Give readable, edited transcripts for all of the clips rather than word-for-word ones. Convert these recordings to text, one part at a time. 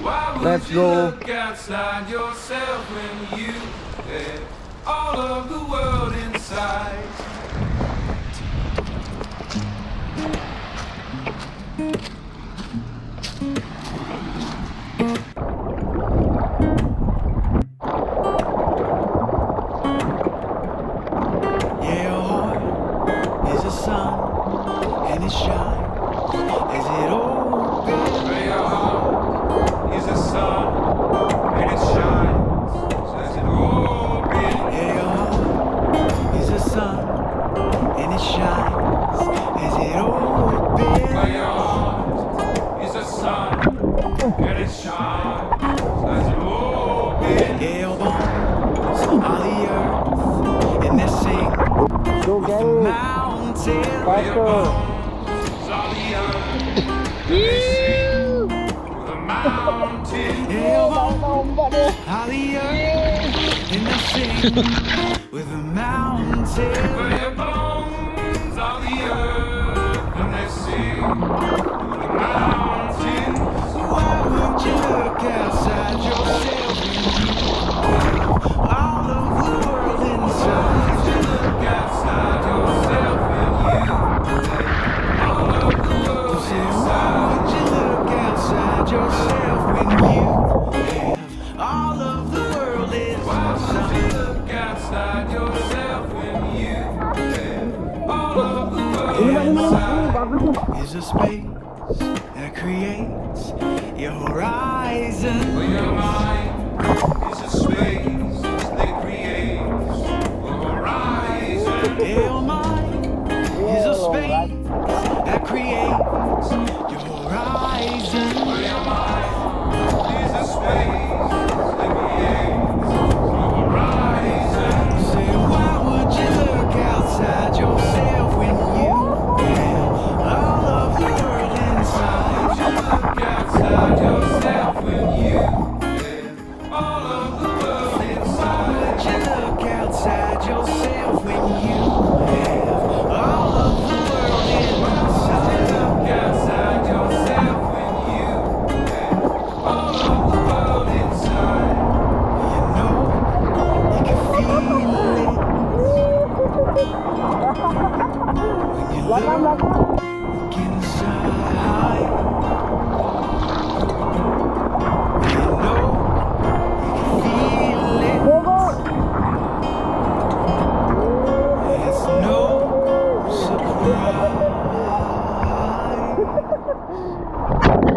Let's go. Look outside yourself when you have all of the world inside. Yeah, your heart is a sun, and it shines as it opens. Where your heart is a sun, and it shines as it opens. Yeah, your heart is a sun, and it shines as it opens. Where your heart is a sun, and it shines as it opens. Yeah, your bones are the earth, and they sing Go with get the it. mountains. Where your Faster. bones are the earth, and they sing with the mountains. Yeah, your bones Ombak dia. are the earth, and they sing with the mountains. Where your bones are the earth, and they sing with the mountains. Why would you look outside yourself when you all of the world inside? Look outside yourself and you all of the world Say, why inside. would you look outside yourself when you have all of the world Why would you inside? look outside yourself when you have all of the world Ini Pak, ini inside? bagus. Is a space that creates your horizon. For your mind is a space that creates a horizon. Your mind is a space that creates your horizon. For your mind is a space that creates a horizon. Say, why would you look outside yourself when you have all of the world inside? Look outside yourself when you have all of the world inside. Would you look outside yourself when you have all of the world inside? Look outside yourself when you have all of the world inside. You know, you can feel it when you Belakang, belakang. look inside. You know, you can feel it. Go, go. It's no surprise.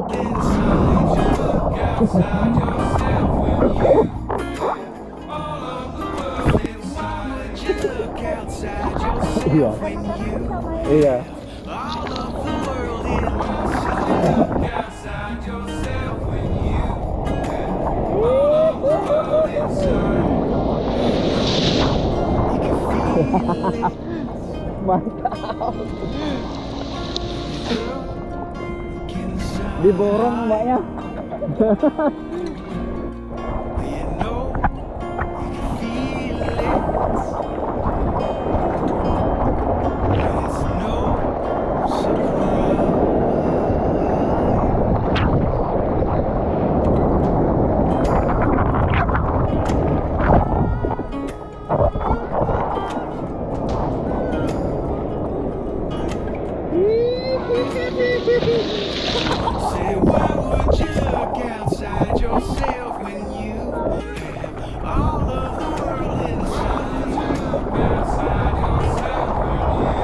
Inside, Look outside yourself when you have all of the world inside. you look outside yourself Iya. when you Iya. all of the world inside. Look outside yourself when you have all of the world inside. You can feel it. Mantap. Look inside. Diborong mbaknya. You know, you can feel it. It's no surprise. Say, why would you look outside yourself when you have all of the world inside? Look outside yourself when you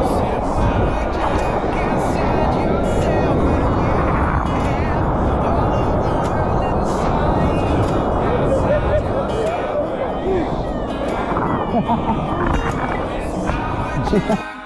Say, why would you look outside yourself when you have all of the world inside? outside yourself when you Why would you